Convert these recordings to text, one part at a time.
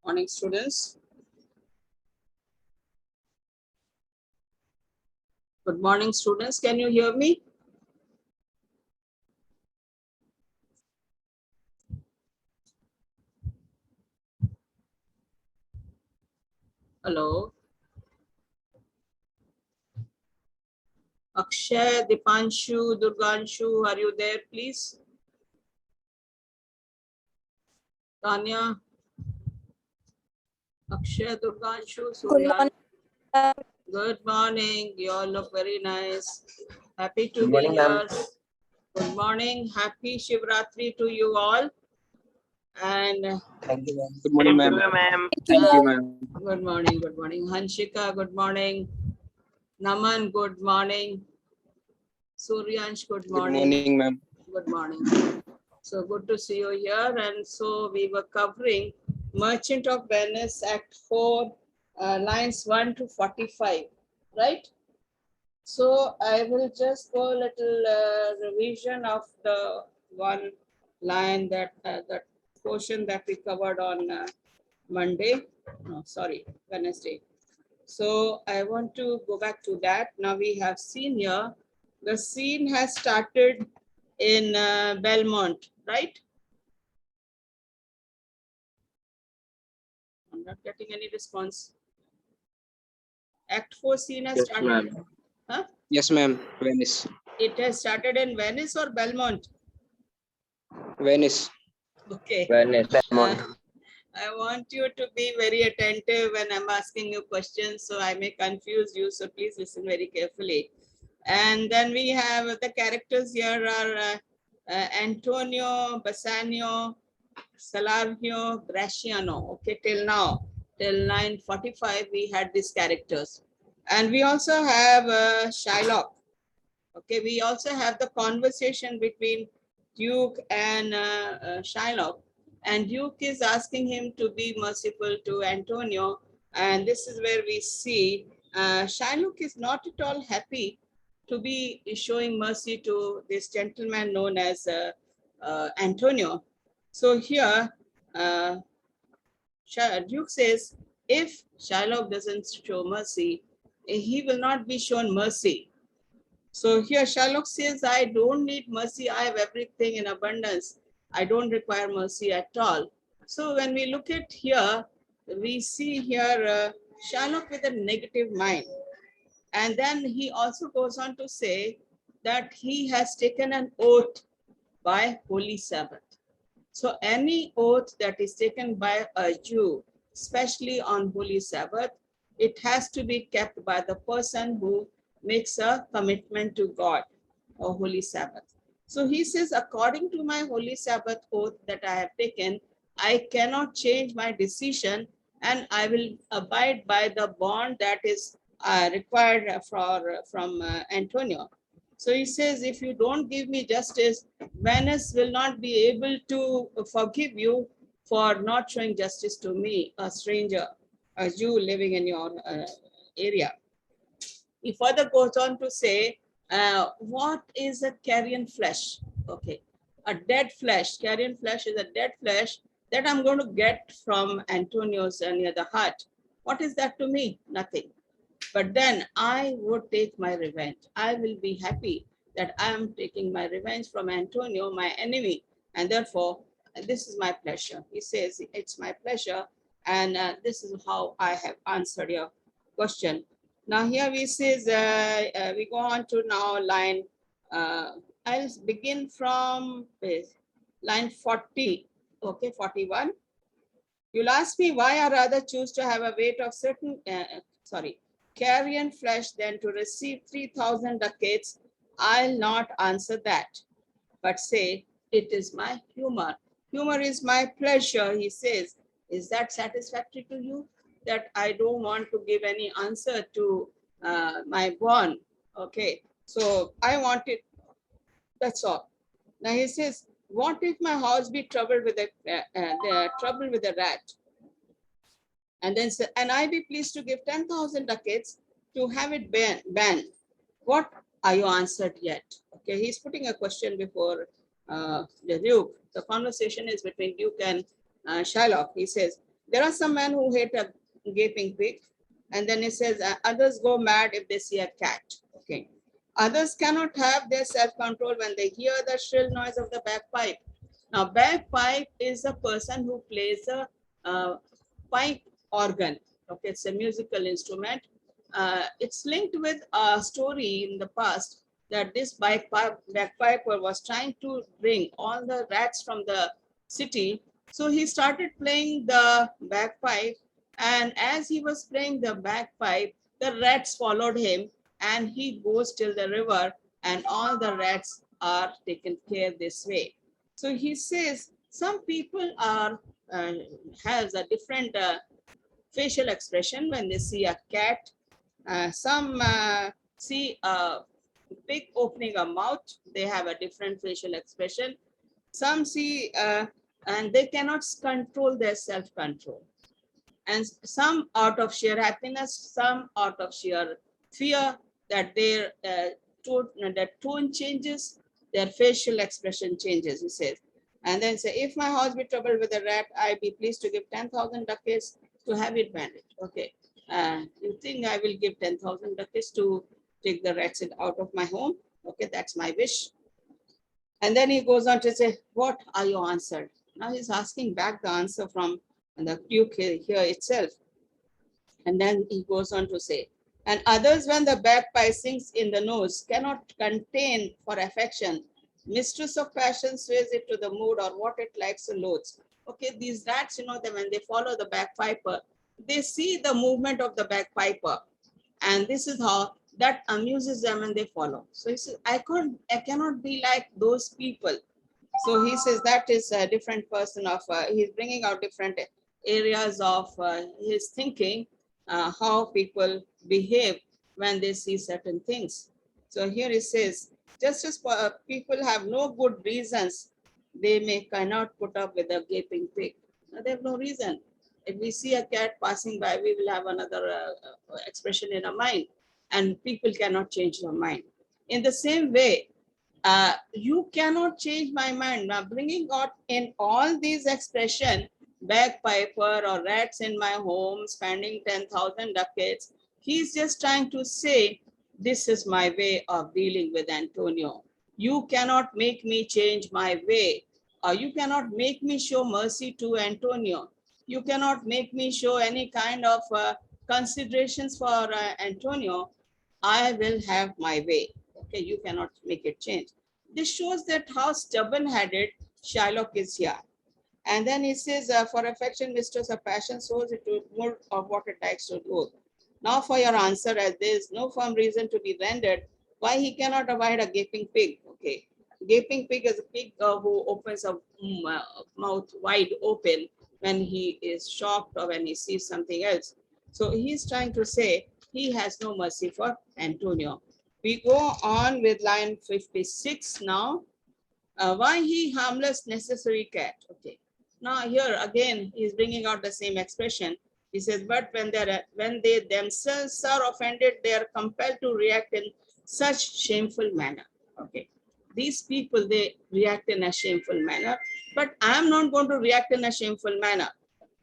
Morning, students. Good morning, students. Can you hear me? Hello. Akshay, Dipanshu, Durganshu, are you there, please? Tanya, Akshay, Durganshu, Surya. Good morning. You all look very nice. Happy to be here. Good morning. Happy Shivratri to you all. And Thank you, ma'am. Good morning, ma'am. Thank you, ma'am. Good morning. Good morning. Hanshika, good morning. Naman, good morning. Suryansh, good morning. Good morning, ma'am. Good morning. So good to see you here. And so we were covering Merchant of Venice, Act 4, lines 1 to 45, right? So I will just go a little revision of the one line that that portion that we covered on Monday. No, sorry, Wednesday. So I want to go back to that. Now we have seen here, the scene has started in Belmont, right? I'm not getting any response. Act 4 scene has started. Huh? Yes, ma'am. Venice. It has started in Venice or Belmont? Venice. Okay. Venice. I want you to be very attentive when I'm asking you questions, so I may confuse you. So please listen very carefully. And then we have the characters here are Antonio, Bassanio, Salarno, Brasciano. Okay, till now, till 9:45, we had these characters. And we also have Shylock. Okay, we also have the conversation between Duke and Shylock. And Duke is asking him to be merciful to Antonio. And this is where we see Shylock is not at all happy to be showing mercy to this gentleman known as Antonio. So here, Duke says, if Shylock doesn't show mercy, he will not be shown mercy. So here Shylock says, I don't need mercy. I have everything in abundance. I don't require mercy at all. So when we look at here, we see here Shylock with a negative mind. And then he also goes on to say that he has taken an oath by Holy Sabbath. So any oath that is taken by a Jew, especially on Holy Sabbath, it has to be kept by the person who makes a commitment to God or Holy Sabbath. So he says, according to my Holy Sabbath oath that I have taken, I cannot change my decision and I will abide by the bond that is required from Antonio. So he says, if you don't give me justice, Venice will not be able to forgive you for not showing justice to me, a stranger, a Jew living in your area. He further goes on to say, what is a carrion flesh? Okay, a dead flesh. Carrion flesh is a dead flesh that I'm going to get from Antonio's near the hut. What is that to me? Nothing. But then I would take my revenge. I will be happy that I am taking my revenge from Antonio, my enemy. And therefore, this is my pleasure. He says, it's my pleasure. And this is how I have answered your question. Now here we says, we go on to now line, I'll begin from line 40, okay, 41. You'll ask me why I rather choose to have a weight of certain, carrion flesh than to receive 3,000 ducats. I'll not answer that, but say, it is my humor. Humor is my pleasure, he says. Is that satisfactory to you? That I don't want to give any answer to my bond. Okay, so I want it, that's all. Now he says, what if my house be troubled with a rat? And then say, and I be pleased to give 10,000 ducats to have it banned. What are you answered yet? Okay, he's putting a question before the Duke. The conversation is between Duke and Shylock. He says, There are some men who hate a gaping pig. And then it says, others go mad if they see a cat. Okay. Others cannot have their self-control when they hear the shrill noise of the bagpipe. Now, bagpipe is a person who plays a pipe organ. Okay, it's a musical instrument. It's linked with a story in the past that this bagpiper was trying to bring all the rats from the city. So he started playing the bagpipe, and as he was playing the bagpipe, the rats followed him, and he goes till the river, and all the rats are taken care this way. So he says some people are has a different facial expression when they see a cat. Some see a pig opening a mouth, they have a different facial expression. Some see and they cannot control their self-control. And some out of sheer happiness, some out of sheer fear that their tone changes, their facial expression changes, he says. And then say, if my house be troubled with a rat, I be pleased to give 10,000 ducats to have it bandaged. Okay. You think I will give 10,000 ducats to take the rats out of my home? Okay, that's my wish. And then he goes on to say, what are you answered? Now he's asking back the answer from the Duke here itself. And then he goes on to say, and others, when the bagpipe sings in the nose, cannot contain for affection. Mistress of passion sways it to the mood or what it likes and loads. Okay, these rats, you know, that when they follow the bagpiper, they see the movement of the bagpiper. And this is how that amuses them and they follow. So he says, I cannot be like those people. So he says that is a different person of, he's bringing out different areas of his thinking, how people behave when they see certain things. So here it says, just as people have no good reasons, they cannot put up with a gaping pig. Now, they have no reason. If we see a cat passing by, we will have another expression in our mind, and people cannot change their mind. In the same way, you cannot change my mind. Now, bringing out in all these expression, bagpiper or rats in my home, spending 10,000 ducats, he's just trying to say, this is my way of dealing with Antonio. You cannot make me change my way, or you cannot make me show mercy to Antonio. You cannot make me show any kind of considerations for Antonio. I will have my way. Okay, you cannot make it change. This shows that how stubborn-headed Shylock is here. And then he says, for affection, mistress of passion, sows it to more of what it likes to do. Now for your answer, as there is no firm reason to be rendered, why he cannot abide a gaping pig. Okay, gaping pig is a pig who opens a mouth wide open when he is shocked or when he sees something else. So he's trying to say he has no mercy for Antonio. We go on with line 56 now. Why he harmless necessary cat? Okay. Now here again he's bringing out the same expression. He says, but when they themselves are offended, they are compelled to react in such shameful manner. Okay. These people, they react in a shameful manner, but I am not going to react in a shameful manner.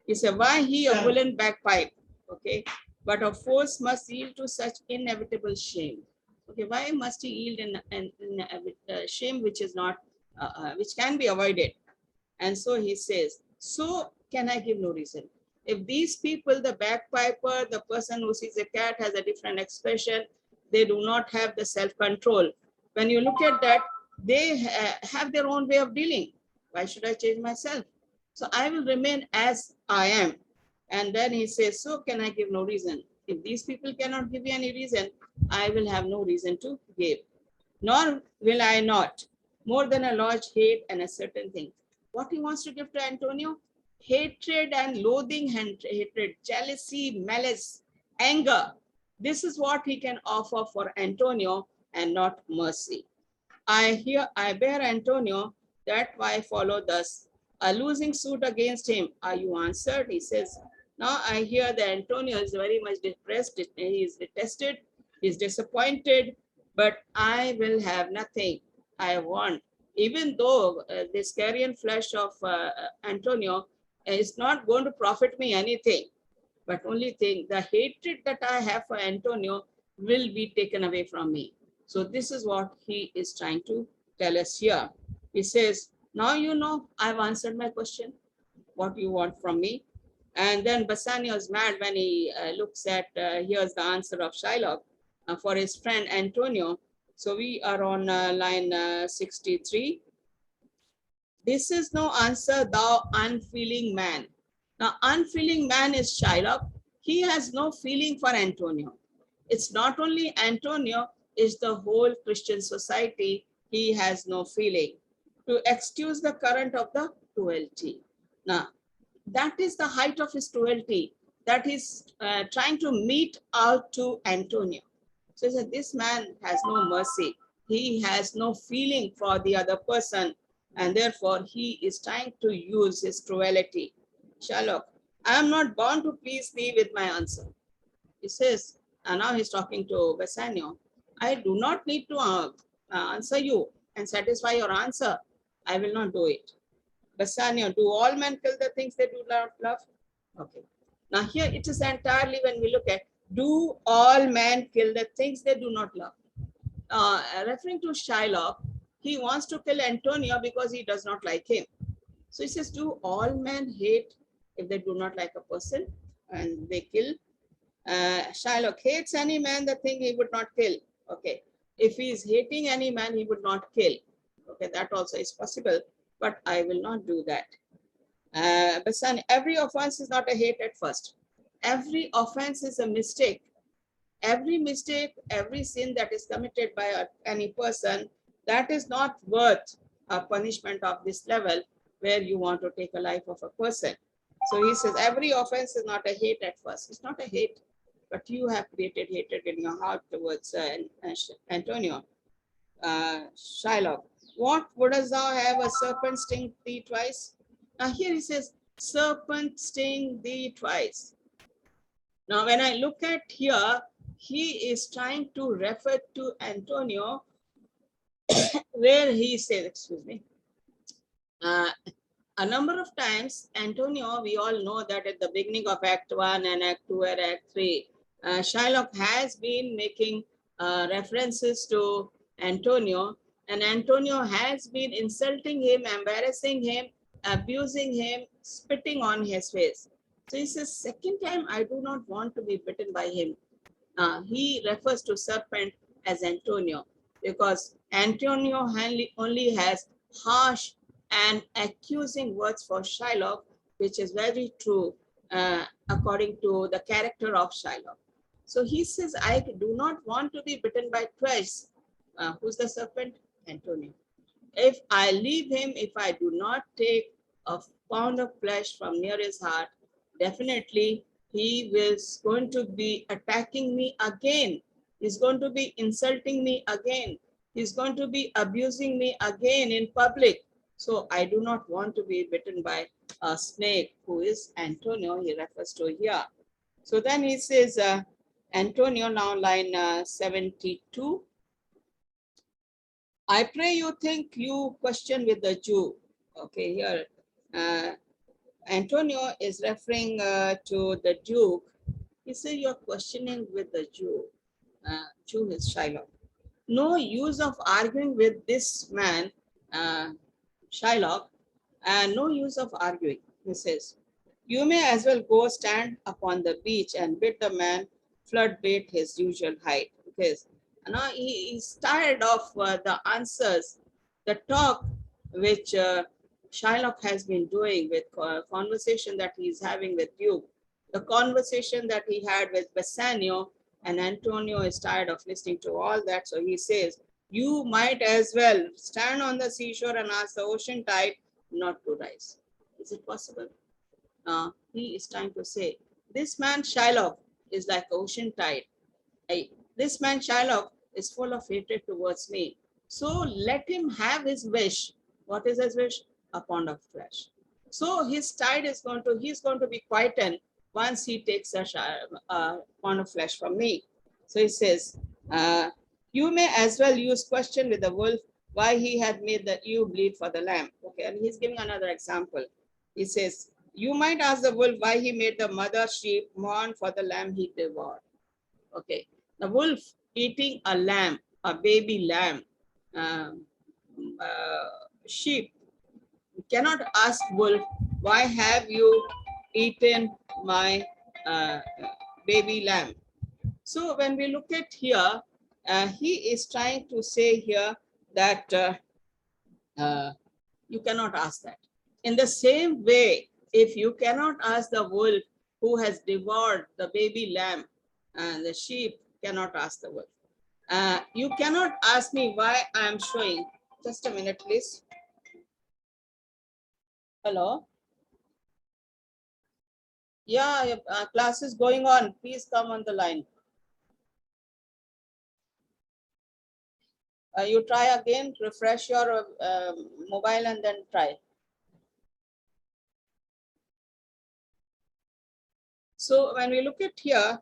He said, why he a woolen bagpipe? Okay. But of force must yield to such inevitable shame. Okay, why must he yield in shame which is not, which can be avoided? And so he says, so can I give no reason? If these people, the bagpiper, the person who sees a cat has a different expression, they do not have the self-control. When you look at that, they have their own way of dealing. Why should I change myself? So I will remain as I am. And then he says, so can I give no reason? If these people cannot give you any reason, I will have no reason to give. Nor will I not, more than a large hate and a certain thing. What he wants to give to Antonio? Hatred and loathing, hatred, jealousy, malice, anger. This is what he can offer for Antonio and not mercy. I bear Antonio, that why follow thus. A losing suit against him. Are you answered? He says, now I hear that Antonio is very much depressed. He is detested. He is disappointed, but I will have nothing. I want, even though this carrion flesh of Antonio It's not going to profit me anything. But only thing, the hatred that I have for Antonio will be taken away from me. So this is what he is trying to tell us here. He says, now you know I've answered my question, what you want from me. And then Bassanio is mad when he looks at, here's the answer of Shylock for his friend Antonio. So we are on line 63. This is no answer, thou unfeeling man. Now, unfeeling man is Shylock. He has no feeling for Antonio. It's not only Antonio, it's the whole Christian society. He has no feeling to excuse the current of the cruelty. Now, that is the height of his cruelty, that he's trying to mete out to Antonio. So he said, this man has no mercy. He has no feeling for the other person, and therefore he is trying to use his cruelty. Sherlock, I am not born to please thee with my answer. He says, and now he's talking to Bassanio, I do not need to answer you and satisfy your answer. I will not do it. Bassanio, do all men kill the things they do not love? Okay. Now here it is entirely, when we look at, do all men kill the things they do not love? Referring to Shylock, he wants to kill Antonio because he does not like him. So he says, do all men hate if they do not like a person and they kill? Shylock hates any man the thing he would not kill. Okay. If he is hating any man, he would not kill. Okay, that also is possible, but I will not do that. But son, every offense is not a hate at first. Every offense is a mistake. Every mistake, every sin that is committed by any person, that is not worth a punishment of this level where you want to take a life of a person. So he says every offense is not a hate at first. It's not a hate, but you have created hatred in your heart towards Antonio. Shylock, what wouldst thou have a serpent sting thee twice? Now here he says, serpent sting thee twice. Now when I look at here, he is trying to refer to Antonio where he says, excuse me, a number of times, Antonio, we all know that at the beginning of Act 1 and Act 2 and Act 3, Shylock has been making references to Antonio, and Antonio has been insulting him, embarrassing him, abusing him, spitting on his face. So he says, second time, I do not want to be bitten by him. He refers to serpent as Antonio because Antonio only has harsh and accusing words for Shylock, which is very true according to the character of Shylock. So he says, I do not want to be bitten by twice. Who's the serpent? Antonio. If I leave him, if I do not take a pound of flesh from near his heart, definitely he is going to be attacking me again. He's going to be insulting me again. He's going to be abusing me again in public. So I do not want to be bitten by a snake, who is Antonio, he refers to here. So then he says, Antonio, now line 72. I pray you think you question with the Jew. Okay, here Antonio is referring to the Duke. He said, you're questioning with the Jew. Jew is Shylock. No use of arguing with this man, Shylock, and no use of arguing. He says, you may as well go stand upon the beach and bid the man flood bait his usual height. Because now he's tired of the answers, the talk which Shylock has been doing with conversation that he's having with you, the conversation that he had with Bassanio, and Antonio is tired of listening to all that. So he says, you might as well stand on the seashore and ask the ocean tide not to rise. Is it possible? He is trying to say, this man Shylock is like ocean tide. This man Shylock is full of hatred towards me. So let him have his wish. What is his wish? A pound of flesh. So his tide is he's going to be quietened once he takes a pound of flesh from me. So he says, you may as well use question with the wolf why he had made the ewe bleed for the lamb. Okay, and he's giving another example. He says, You might ask the wolf why he made the mother sheep mourn for the lamb he devoured. Okay, the wolf eating a lamb, a baby lamb, um, sheep. You cannot ask wolf, why have you eaten my uh, baby lamb? So when we look at here, he is trying to say here that you cannot ask that. In the same way, if you cannot ask the wolf who has devoured the baby lamb, and the sheep cannot ask the wolf. You cannot ask me why I am showing. Just a minute, please. Hello. Yeah, class is going on. Please come on the line. You try again, refresh your mobile and then try. So when we look at here,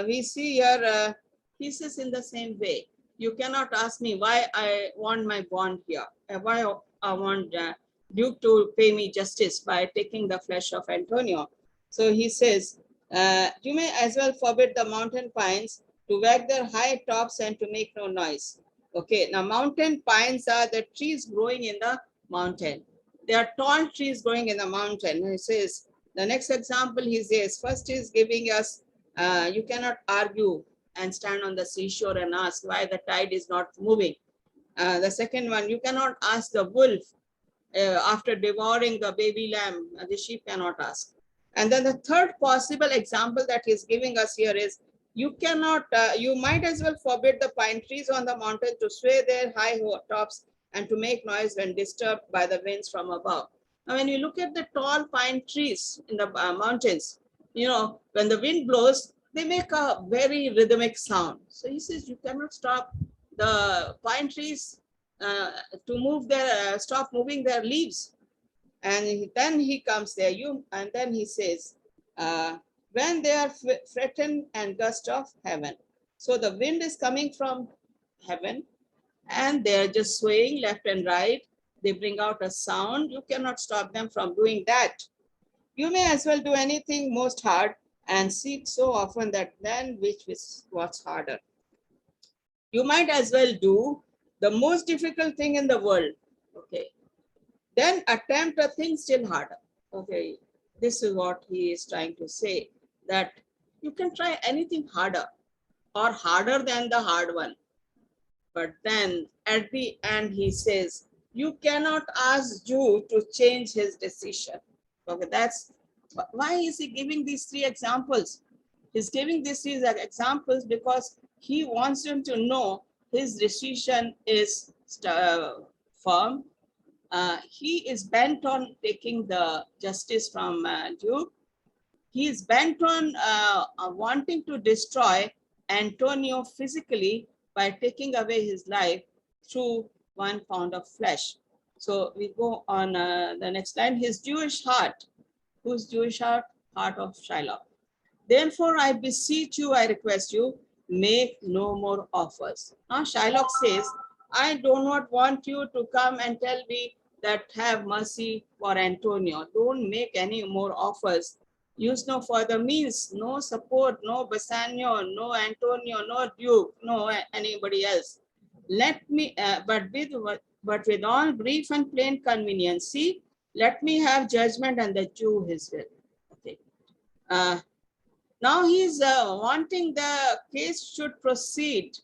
we see here he says in the same way. You cannot ask me why I want my bond here, why I want Duke to pay me justice by taking the flesh of Antonio. So he says, you may as well forbid the mountain pines to wag their high tops and to make no noise. Okay, now mountain pines are the trees growing in the mountain. They are tall trees growing in the mountain. He says, the next example he says, first is giving us, you cannot argue and stand on the seashore and ask why the tide is not moving. The second one, you cannot ask the wolf after devouring the baby lamb, the sheep cannot ask. And then the third possible example that he's giving us here is, you cannot, you might as well forbid the pine trees on the mountain to sway their high tops and to make noise when disturbed by the winds from above. Now, when you look at the tall pine trees in the mountains, you know, when the wind blows, they make a very rhythmic sound. So he says, you cannot stop the pine trees to move their, stop moving their leaves. And then he comes there, and then he says, when they are threatened and gust of heaven. So the wind is coming from heaven and they're just swaying left and right. They bring out a sound. You cannot stop them from doing that. You may as well do anything most hard and seek so often that then which was harder. You might as well do the most difficult thing in the world. Okay. Then attempt a thing still harder. Okay. This is what he is trying to say, that you can try anything harder or harder than the hard one. But then at the end, he says, you cannot ask Jew to change his decision. Okay, that's why is he giving these three examples? He's giving these three examples because he wants them to know his decision is firm. He is bent on taking the justice from Jew. He is bent on wanting to destroy Antonio physically by taking away his life through 1 pound of flesh. So we go on the next line. His Jewish heart. Whose Jewish heart? Heart of Shiloh. Therefore, I beseech you, I request you, make no more offers. Now, Shylock says, I do not want you to come and tell me that have mercy for Antonio. Don't make any more offers. Use no further means, no support, no Bassanio, no Antonio, no Duke, no anybody else. Let me, but with all brief and plain conveniency, let me have judgment and the Jew his will. Okay. Now he's wanting the case should proceed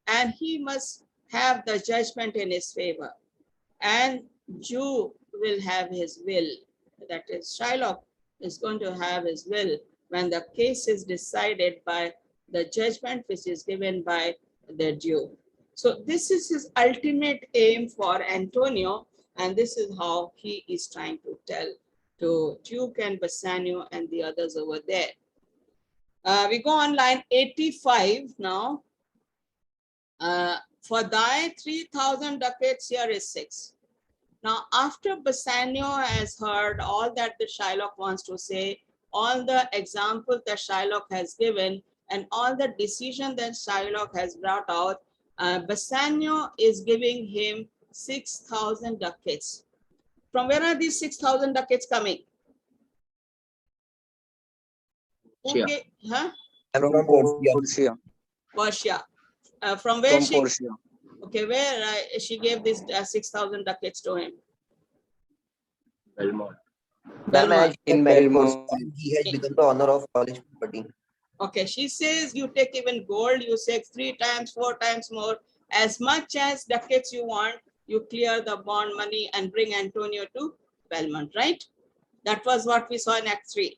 and he must have the judgment in his favor. And Jew will have his will. That is, Shylock is going to have his will when the case is decided by the judgment which is given by the Jew. So this is his ultimate aim for Antonio, and this is how he is trying to tell to Duke and Bassanio and the others over there. We go on line 85 now. For thy 3,000 ducats, here is 6. Now, after Bassanio has heard all that the Shylock wants to say, all the examples that Shylock has given, and all the decision that Shylock has brought out, Bassanio is giving him 6,000 ducats. From where are these 6,000 ducats coming? Who gave, huh? I'm from Portia. Portia. Portia. From where From she, Portia. okay, where she gave this 6,000 ducats to him? Ma'am, Belmont. as he In has married Belmont. Portia, he has become the owner of all his property. Okay, she says you take even gold, you say 3 times, 4 times more, as much as ducats you want, you clear the bond money and bring Antonio to Belmont, right? That was what we saw in Act 3.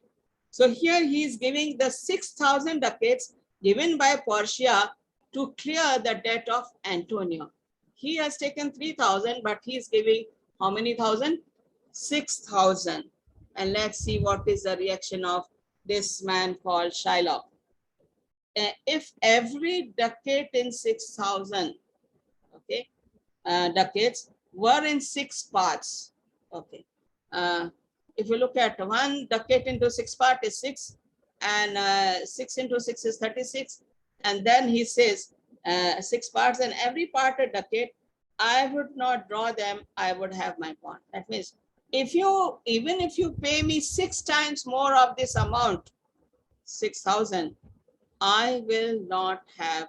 So here he is giving the 6,000 ducats given by Portia to clear the debt of Antonio. He has taken 3,000, but he is giving how many thousand? 6,000. And let's see what is the reaction of this man called Shylock. If every ducat in 6,000, okay, ducats were in 6 parts, okay. If you look at 1 ducat into 6 part is 6, and 6 into 6 is 36. And then he says 6 parts, and every part a ducat. I would not draw them, I would have my bond. That means even if you pay me 6 times more of this amount, 6,000, I will not have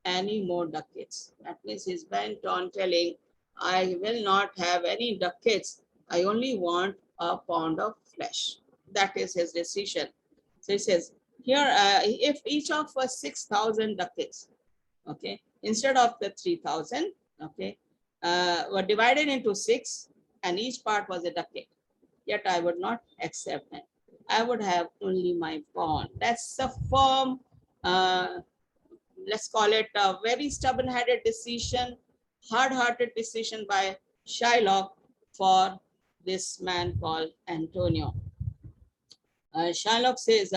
any more ducats. That means he's bent on telling, I will not have any ducats. I only want a pound of flesh. That is his decision. So he says, here, if each of us 6,000 ducats, okay, instead of the 3,000, okay, were divided into 6, and each part was a ducat, yet I would not accept it. I would have only my bond. That's a firm, let's call it a very stubborn-headed decision, hard-hearted decision by Shylock for this man called Antonio. Shylock says,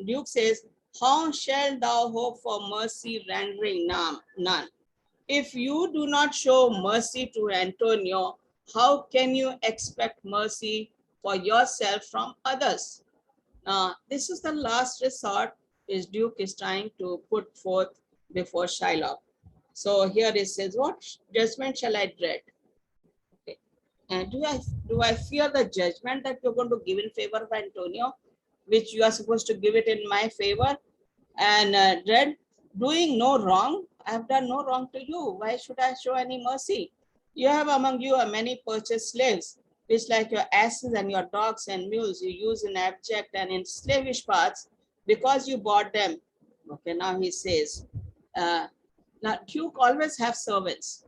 Duke says, how shall thou hope for mercy rendering none? If you do not show mercy to Antonio, how can you expect mercy for yourself from others? This is the last resort which Duke is trying to put forth before Shylock. So here it says, what judgment shall I dread? Okay. And do I fear the judgment that you're going to give in favor of Antonio, which you are supposed to give it in my favor? And dread doing no wrong. I have done no wrong to you. Why should I show any mercy? You have among you many purchased slaves, which like your asses and your dogs and mules you use in abject and in slavish parts, because you bought them. Okay, now he says, now Duke always have servants.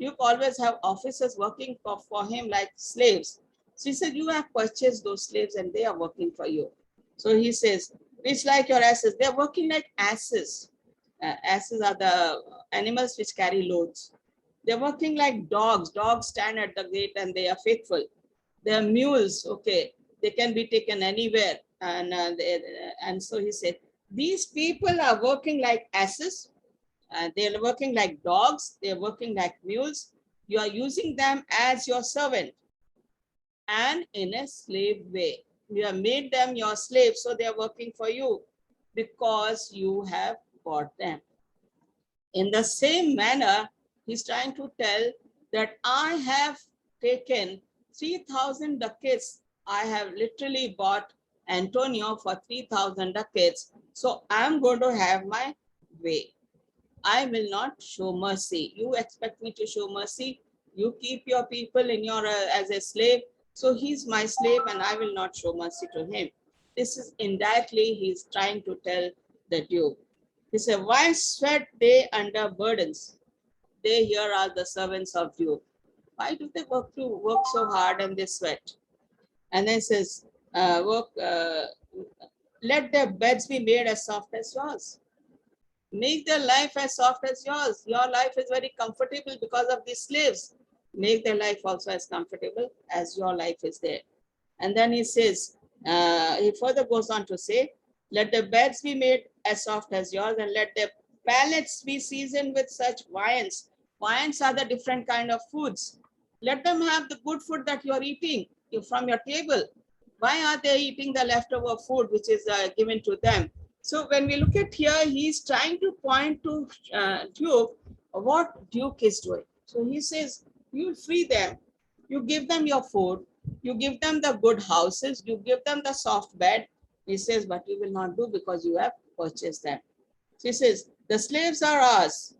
Duke always have officers working for him like slaves. So he said, you have purchased those slaves and they are working for you. So he says, which like your asses, they're working like asses. Asses are the animals which carry loads. They're working like dogs. Dogs stand at the gate and they are faithful. They're mules, okay. They can be taken anywhere. And so he said, these people are working like asses. They're working like dogs. They're working like mules. You are using them as your servant and in a slave way. You have made them your slaves, so they are working for you because you have bought them. In the same manner, he's trying to tell that I have taken 3,000 ducats. I have literally bought Antonio for 3,000 ducats. So I'm going to have my way. I will not show mercy. You expect me to show mercy. You keep your people in your as a slave. So he's my slave and I will not show mercy to him. This is indirectly he's trying to tell the Duke. He said, why sweat they under burdens? They here are the servants of Duke. Why do they work so hard and they sweat? And then says, let their beds be made as soft as yours. Make their life as soft as yours. Your life is very comfortable because of these slaves. Make their life also as comfortable as your life is there. And then he says, he further goes on to say, let the beds be made as soft as yours, and let their palates be seasoned with such viands. Viands are the different kind of foods. Let them have the good food that you're eating from your table. Why are they eating the leftover food which is given to them? So when we look at here, he's trying to point to Duke, what Duke is doing. So he says, you free them, you give them your food, you give them the good houses, you give them the soft bed, He says, but you will not do because you have purchased them. So he says, the slaves are ours.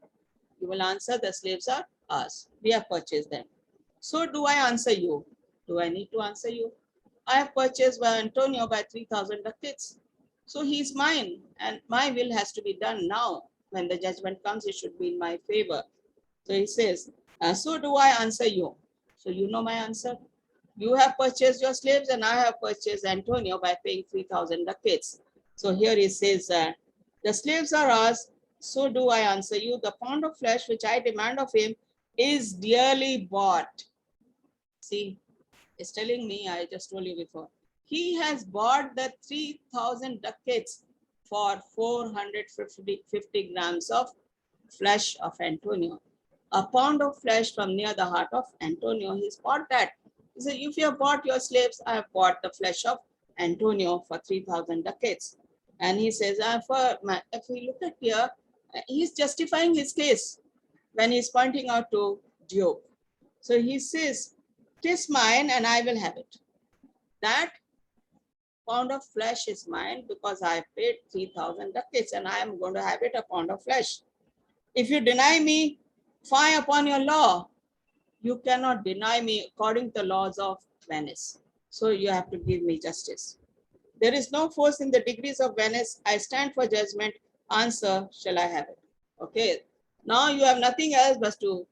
You will answer, the slaves are ours. We have purchased them. So do I answer you? Do I need to answer you? I have purchased by Antonio by 3,000 ducats. So he's mine, and my will has to be done now. When the judgment comes, it should be in my favor. So he says, so do I answer you? So you know my answer. You have purchased your slaves, and I have purchased Antonio by paying 3,000 ducats. So here he says, the slaves are ours, so do I answer you. The pound of flesh which I demand of him is dearly bought. See, it's telling me, I just told you before, he has bought the 3,000 ducats for 450 grams of flesh of Antonio. A pound of flesh from near the heart of Antonio, he's bought that. He said, if you have bought your slaves, I have bought the flesh of Antonio for 3,000 ducats. And he says, if we look at here, he's justifying his case when he's pointing out to Job. So he says, "'Tis mine and I will have it." That pound of flesh is mine because I paid 3,000 ducats and I am going to have it, a pound of flesh. If you deny me, fie upon your law. You cannot deny me according to the laws of Venice. So you have to give me justice. There is no force in the degrees of Venice. I stand for judgment. Answer, shall I have it? Okay. Now you have nothing else but to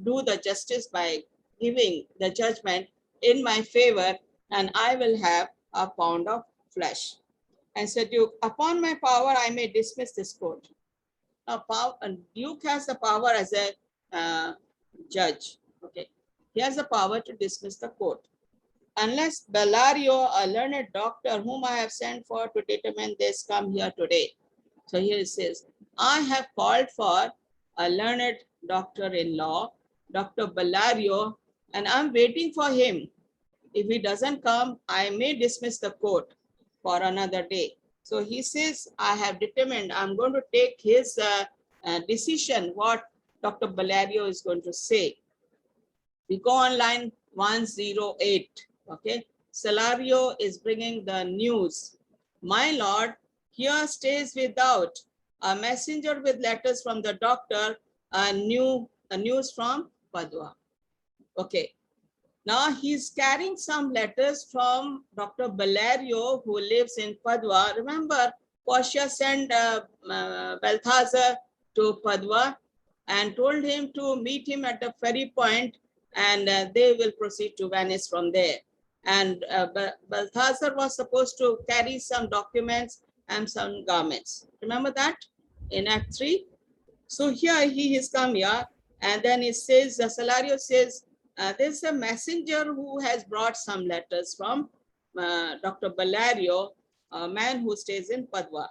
do the justice by giving the judgment in my favor, and I will have a pound of flesh. And said, Duke, upon my power, I may dismiss this court. Now, Duke has the power as a judge. Okay, he has the power to dismiss the court. Unless Bellario, a learned doctor whom I have sent for to determine this, come here today. So here it says, I have called for a learned doctor in law, Dr. Bellario, and I'm waiting for him. If he doesn't come, I may dismiss the court for another day. So he says, I have determined, I'm going to take his decision, what Dr. Bellario is going to say. We go on line 108. Okay, Salario is bringing the news. My lord, here stays without a messenger with letters from the doctor, a news from Padua. Okay, now he's carrying some letters from Dr. Bellario, who lives in Padua. Remember, Portia sent Balthazar to Padua and told him to meet him at the ferry point, and they will proceed to Venice from there. And Balthazar was supposed to carry some documents and some garments. Remember that in Act 3? So here he has come here, and then it says, Salario says, there's a messenger who has brought some letters from Dr. Bellario, a man who stays in Padua.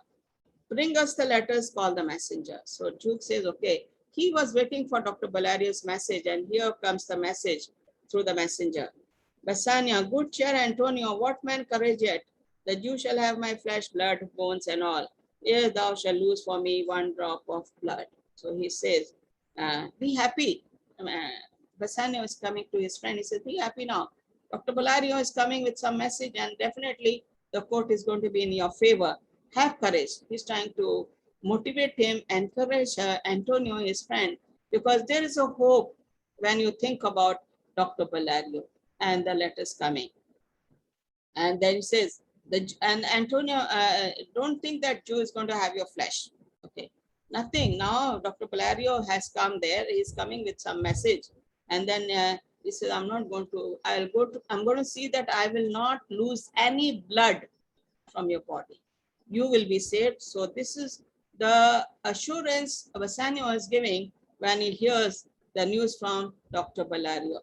Bring us the letters, call the messenger. So Duke says, okay, he was waiting for Dr. Bellario's message, and here comes the message through the messenger. Bassanio, good cheer, Antonio, what man courage yet? The Jew shall have my flesh, blood, bones, and all. Ere thou shalt lose for me one drop of blood. So he says, be happy. Bassanio is coming to his friend. He says, be happy now. Dr. Bellario is coming with some message, and definitely the court is going to be in your favor. Have courage. He's trying to motivate him, encourage Antonio, his friend, because there is a hope when you think about Dr. Bellario and the letters coming. And then he says, and Antonio, don't think that Jew is going to have your flesh. Okay, nothing. Now Dr. Bellario has come there. He's coming with some message, and then he says, I'm not going to. I'm going to see that I will not lose any blood from your body. You will be saved. So this is the assurance Bassanio is giving when he hears the news from Dr. Bellario.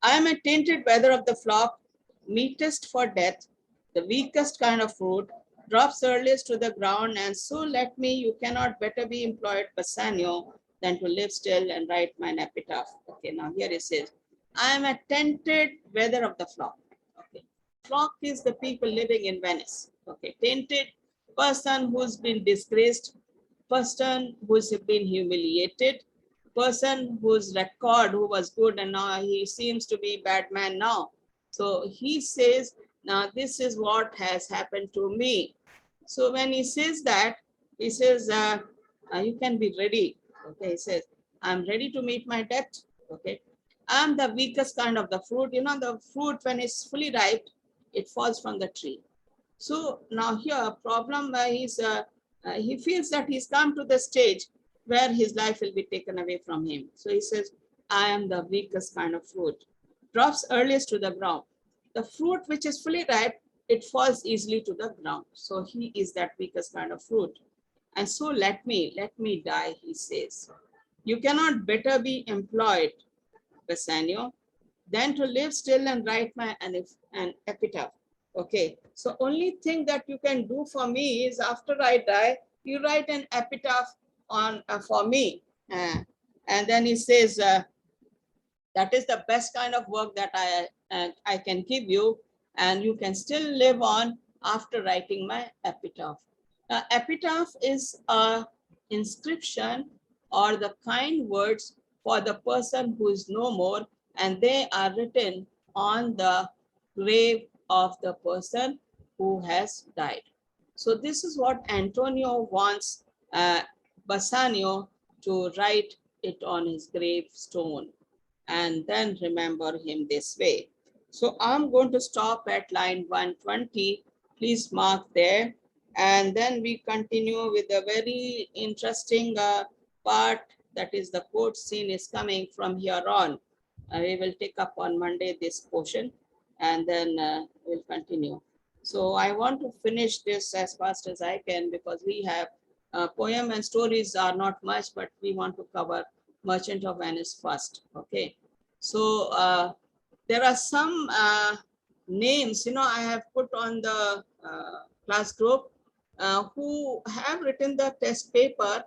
I am a tainted wether of the flock, meetest for death, the weakest kind of fruit, drops earliest to the ground, and so let me, you cannot better be employed, Bassanio, than to live still and write mine epitaph. Okay, now here it says, I am a tainted wether of the flock. Okay, flock is the people living in Venice. Okay, tainted, person who's been disgraced, person who's been humiliated, person whose record, who was good and now he seems to be bad man now. So he says, Now this is what has happened to me. So when he says that, he says, you can be ready. Okay, he says, I'm ready to meet my debt. Okay, I'm the weakest kind of the fruit. You know, the fruit when it's fully ripe, it falls from the tree. So now here, problem he feels that he's come to the stage where his life will be taken away from him. So he says, I am the weakest kind of fruit. Drops earliest to the ground. The fruit which is fully ripe, it falls easily to the ground. So he is that weakest kind of fruit. And so let me die, he says. You cannot better be employed, Bassanio, than to live still and write an epitaph. Okay, so only thing that you can do for me is after I die, you write an epitaph on for me. And then he says, that is the best kind of work that I can give you, and you can still live on after writing my epitaph. Now, epitaph is a inscription or the kind words for the person who is no more, and they are written on the grave of the person who has died. So this is what Antonio wants Bassanio to write it on his gravestone and then remember him this way. So I'm going to stop at line 120. Please mark there. And then we continue with a very interesting part, that is the quote scene is coming from here on. We will take up on Monday this portion, and then we'll continue. So I want to finish this as fast as I can, because we have poem and stories are not much, but we want to cover Merchant of Venice first. Okay. So there are some names, I have put on the class group who have written the test paper,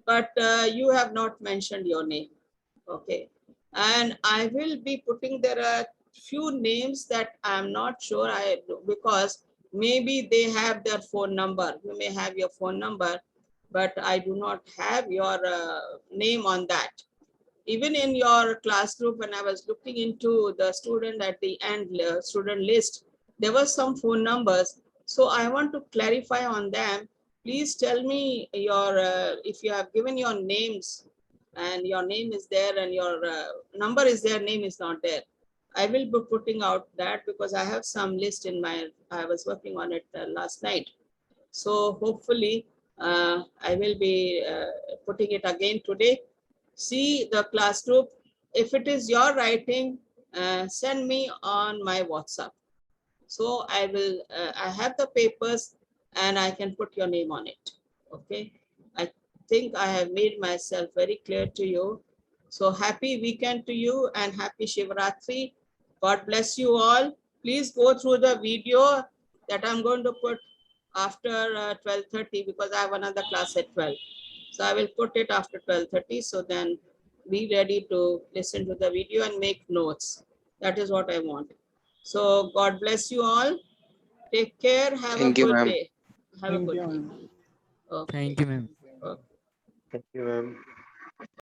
but you have not mentioned your name. Okay. And I will be putting, there are few names that I'm not sure, because maybe they have their phone number. You may have your phone number, but I do not have your name on that. Even in your class group, when I was looking into the student at the end, student list, there were some phone numbers. So I want to clarify on them. Please tell me your, if you have given your names and your name is there and your number is there, name is not there. I will be putting out that, because I have some list in my, I was working on it last night. So hopefully I will be putting it again today. See the class group. If it is your writing, send me on my WhatsApp. So I will, I have the papers and I can put your name on it. Okay. I think I have made myself very clear to you. So happy weekend to you and happy Shivratri. God bless you all. Please go through the video that I'm going to put after 12:30, because I have another class at 12. So I will put it after 12:30. So then be ready to listen to the video and make notes. That is what I want. So God bless you all. Take care. Have Thank a you, good ma'am. day. Have a good day. Okay. Thank you, ma'am. Okay. Thank you, ma'am.